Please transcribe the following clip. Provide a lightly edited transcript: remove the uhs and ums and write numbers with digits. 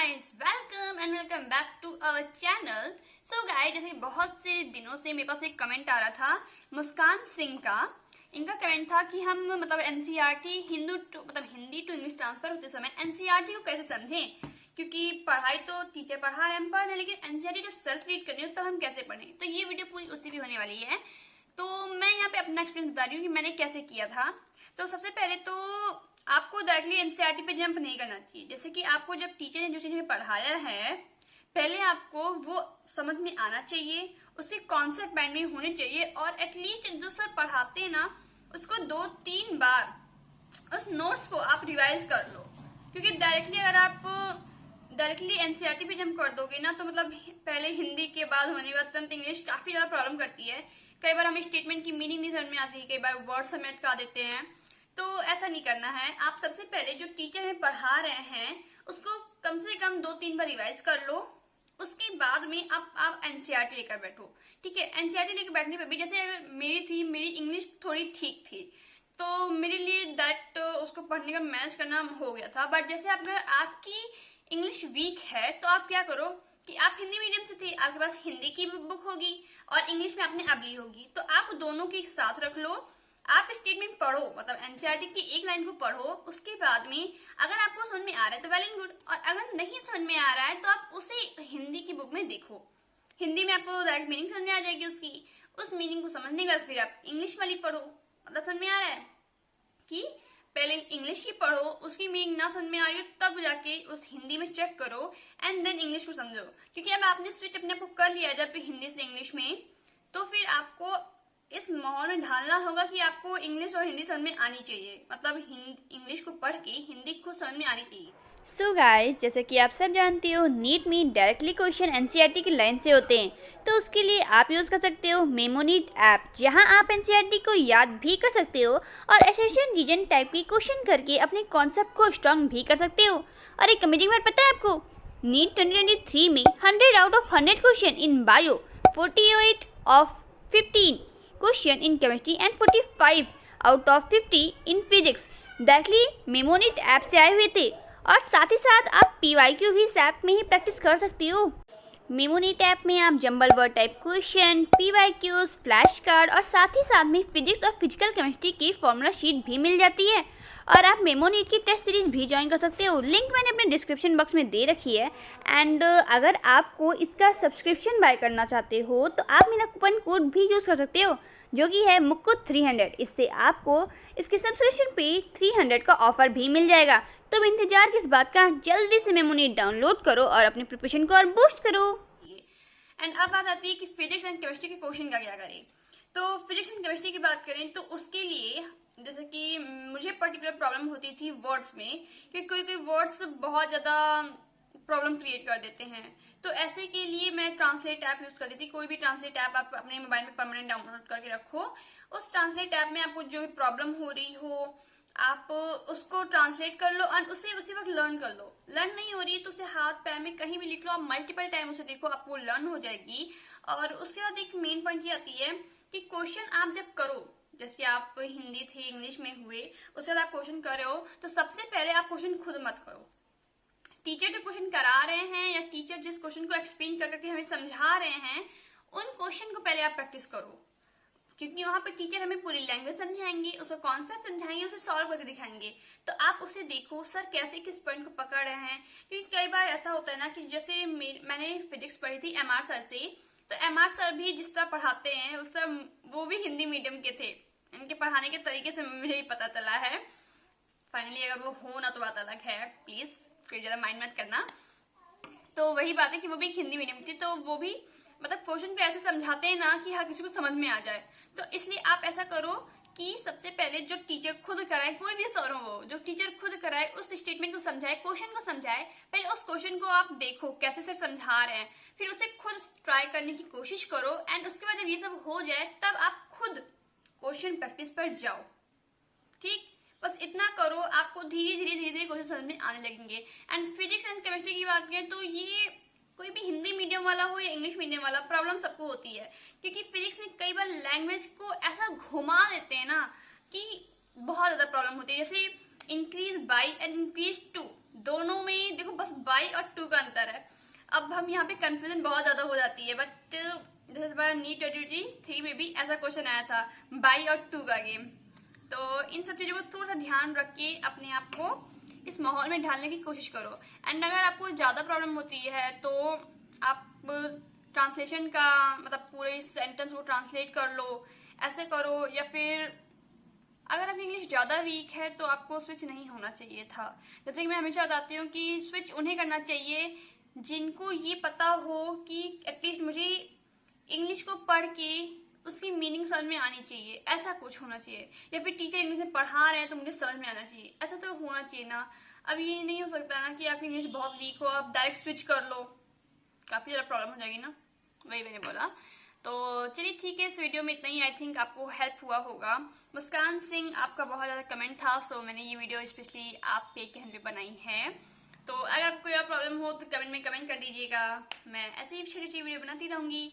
Guys, welcome and welcome back to our channel. So guys, जैसे बहुत से दिनों से मेरे पास एक कमेंट आ रहा था मुस्कान सिंह का। इनका कमेंट था कि हम NCERT Hindi to English transfer होते समय एनसीईआरटी को कैसे समझें, क्योंकि पढ़ाई तो टीचर पढ़ा रहे हैं, हम पढ़ रहे हैं, लेकिन एनसीईआरटी जब सेल्फ रीड करनी हो तब हम कैसे पढ़ें। तो ये वीडियो पूरी उसी भी होने वाली है। तो मैं यहाँ पे अपना एक्सपीरियंस बता रही हूँ कि मैंने कैसे किया था। तो सबसे पहले तो आपको डायरेक्टली एनसीईआरटी पे जंप नहीं करना चाहिए। जैसे कि आपको जब टीचर ने जो चीज पढ़ाया है, पहले आपको वो समझ में आना चाहिए, उसके कॉन्सेप्ट माइंड में होने चाहिए, और एटलीस्ट जो सर पढ़ाते हैं ना उसको 2-3 बार उस नोट्स को आप रिवाइज कर लो। क्योंकि डायरेक्टली अगर आप डायरेक्टली एनसीईआरटी पे जंप कर दोगे ना, तो पहले हिंदी के बाद होने के बाद तुरंत इंग्लिश काफी ज्यादा प्रॉब्लम करती है। कई बार हमें स्टेटमेंट की मीनिंग नहीं समझ में आती, कई बार वर्ड समझ अटका देते हैं। तो ऐसा नहीं करना है। आप सबसे पहले जो टीचर हमें पढ़ा रहे हैं उसको कम से कम 2-3 बार रिवाइज कर लो। उसके बाद में आप एनसीईआरटी लेकर बैठो। ठीक है, एनसीईआरटी लेकर बैठने पे भी जैसे मेरी इंग्लिश थोड़ी ठीक थी, तो मेरे लिए दैट उसको पढ़ने का मैनेज करना हो गया था। बट जैसे अगर आपकी इंग्लिश वीक है तो आप क्या करो कि आप हिंदी मीडियम से थे, आपके पास हिंदी की बुक होगी और इंग्लिश में आपने अब ली होगी, तो आप दोनों के साथ रख लो। आप स्टेटमेंट पढ़ो, एनसीईआरटी की एक लाइन को पढ़ो। उसके बाद में अगर आपको समझ में आ रहा है तो वेल एंड गुड, और अगर नहीं समझ में आ रहा है तो आप उसे हिंदी की बुक में देखो। हिंदी में आपको डायरेक्ट मीनिंग समझ में आ जाएगी उसकी। उस मीनिंग को समझने के बाद फिर आप इंग्लिश वाली पढ़ो। समझ में आ रहा है कि पहले इंग्लिश की पढ़ो, उसकी मीनिंग ना समझ में आ रही हो तब जाके उस हिंदी में चेक करो एंड देन इंग्लिश को समझो। क्योंकि अब आपने स्विच अपने आप को कर लिया जब हिंदी से इंग्लिश में, तो फिर आपको इस माहौल में ढालना होगा कि आपको इंग्लिश और हिंदी समझ में आनी चाहिए। इंग्लिश को पढ़ के हिंदी को समझ में आनी चाहिए। सो गाइस, जैसे कि आप सब जानते हो, नीट में डायरेक्टली क्वेश्चन एनसीईआरटी की लाइन से होते हैं। तो उसके लिए आप यूज़ कर सकते हो मेमोनीट ऐप, जहां आप एनसीईआरटी को याद भी कर सकते हो और एसेशन रीजन टाइप की क्वेश्चन करके अपने कॉन्सेप्ट को स्ट्रॉन्ग भी कर सकते हो। और एक अमेजिंग बात पता है आपको, नीट 2023 में 100 out of 100 question in bio, 48 of 15 question in chemistry and 45 out of 50 in physics directly Memonit app से आए हुए थे। और साथ ही साथ आप पीवाईक्यू भी इस ऐप में ही प्रैक्टिस कर सकती हो। मेमोनीट ऐप में आप jumble word type question, PYQs, flash card और साथ ही साथ में फिजिक्स और फिजिकल केमिस्ट्री की फॉर्मूला शीट भी मिल जाती है। और आप मेमोनीट की टेस्ट सीरीज भी ज्वाइन कर सकते हो। लिंक मैंने अपने डिस्क्रिप्शन बॉक्स में दे रखी है। एंड अगर आपको इसका सब्सक्रिप्शन बाय करना चाहते हो तो आप मेरा कूपन कोड भी यूज़ कर सकते हो, जो कि है मुक्कुत 300। इससे आपको इसके सब्सक्रिप्शन पे 300 का ऑफर भी मिल जाएगा। तो इंतजार किस बात का, जल्दी से मेमोनीट डाउनलोड करो और अपने प्रिपरेशन को और बूस्ट करो। एंड अब बात आती है कि फिजिक्स एंड केमिस्ट्री के क्वेश्चन का क्या करें। तो फिजिक्स एंड केमिस्ट्री की बात करें तो उसके लिए जैसे कि मुझे पर्टिकुलर प्रॉब्लम होती थी वर्ड्स में, क्योंकि कोई कोई वर्ड्स बहुत ज्यादा प्रॉब्लम क्रिएट कर देते हैं। तो ऐसे के लिए मैं ट्रांसलेट ऐप यूज करती थी। कोई भी ट्रांसलेट ऐप आप अपने मोबाइल में परमानेंट डाउनलोड करके रखो। उस ट्रांसलेट ऐप में आपको जो भी प्रॉब्लम हो रही हो आप उसको ट्रांसलेट कर लो और उसे उसी वक्त लर्न कर लो। लर्न नहीं हो रही है तो उसे हाथ पैर में कहीं भी लिख लो, आप मल्टीपल टाइम उसे देखो, आपको लर्न हो जाएगी। और उसके बाद एक मेन पॉइंट ये आती है कि क्वेश्चन आप जब करो, जैसे आप हिंदी थे इंग्लिश में हुए, उसके बाद आप क्वेश्चन कर रहे हो, तो सबसे पहले आप क्वेश्चन खुद मत करो। टीचर जो क्वेश्चन करा रहे हैं या टीचर जिस क्वेश्चन को एक्सप्लेन करके हमें समझा रहे हैं, उन क्वेश्चन को पहले आप प्रैक्टिस करो। क्योंकि वहां पर टीचर हमें पूरी लैंग्वेज समझाएंगे, उसका कॉन्सेप्ट समझाएंगे, उसे सॉल्व करके दिखाएंगे। तो आप उसे देखो सर कैसे किस पॉइंट को पकड़ रहे हैं। क्योंकि कई बार ऐसा होता है ना कि जैसे मैंने फिजिक्स पढ़ी थी एमआर सर से, तो एमआर सर भी जिस तरह पढ़ाते हैं उस तरह वो भी हिंदी मीडियम के थे। इनके पढ़ाने के तरीके से मुझे ही पता चला है। फाइनली अगर वो हो ना तो बात अलग है, प्लीज कोई ज्यादा माइंड मत करना। तो वही बात है कि वो भी हिंदी मीडियम थी, तो वो भी क्वेश्चन पे ऐसे समझाते हैं ना कि हर किसी को समझ में आ जाए। तो इसलिए आप ऐसा करो कि सबसे पहले जो टीचर खुद कराए, कोई भी सर हो वो, जो टीचर खुद कराए उस स्टेटमेंट को समझाए, क्वेश्चन को समझाए। पहले उस क्वेश्चन को आप देखो कैसे सर समझा रहे हैं, फिर उसे खुद ट्राई करने की कोशिश करो। एंड उसके बाद जब ये सब हो जाए तब आप खुद क्वेश्चन प्रैक्टिस पर जाओ। ठीक, बस इतना करो, आपको धीरे धीरे धीरे धीरे क्वेश्चन समझ में आने लगेंगे। एंड फिजिक्स एंड केमिस्ट्री की बात करें तो ये कोई भी हिंदी मीडियम वाला हो या इंग्लिश मीडियम वाला, प्रॉब्लम सबको होती है। क्योंकि फिजिक्स में कई बार लैंग्वेज को ऐसा घुमा देते हैं ना कि बहुत ज्यादा प्रॉब्लम होती है। जैसे increase by and increase to, दोनों में देखो बस बाई और टू का अंतर है। अब हम यहाँ पे कंफ्यूजन बहुत ज्यादा हो जाती है, बट दिस इज बार नीट 2023 में भी ऐसा क्वेश्चन आया था, बाई और टू का गेम। तो इन सब चीजों को थोड़ा सा ध्यान रख के अपने आप को इस माहौल में ढालने की कोशिश करो। एंड अगर आपको ज्यादा प्रॉब्लम होती है तो आप ट्रांसलेशन का मतलब पूरे सेंटेंस को ट्रांसलेट कर लो, ऐसे करो। या फिर अगर आपकी इंग्लिश ज़्यादा वीक है तो आपको स्विच नहीं होना चाहिए था। जैसे कि मैं हमेशा बताती हूँ कि स्विच उन्हें करना चाहिए जिनको ये पता हो कि एटलीस्ट मुझे इंग्लिश को पढ़ के उसकी मीनिंग समझ में आनी चाहिए, ऐसा कुछ होना चाहिए। या फिर टीचर इंग्लिश में पढ़ा रहे हैं तो मुझे समझ में आना चाहिए, ऐसा तो होना चाहिए ना। अब ये नहीं हो सकता ना कि आपकी इंग्लिश बहुत वीक हो, आप डायरेक्ट स्विच कर लो, काफ़ी ज़्यादा प्रॉब्लम हो जाएगी ना। वही मैंने बोला। तो चलिए ठीक है, इस वीडियो में इतना ही। आई थिंक आपको हेल्प हुआ होगा। मुस्कान सिंह आपका बहुत ज़्यादा कमेंट था, सो मैंने ये वीडियो स्पेशली आपके कहने पे बनाई है। तो अगर आपको कोई और प्रॉब्लम हो तो कमेंट में कमेंट कर दीजिएगा, मैं ऐसे ही छोटी छोटी वीडियो बनाती रहूँगी।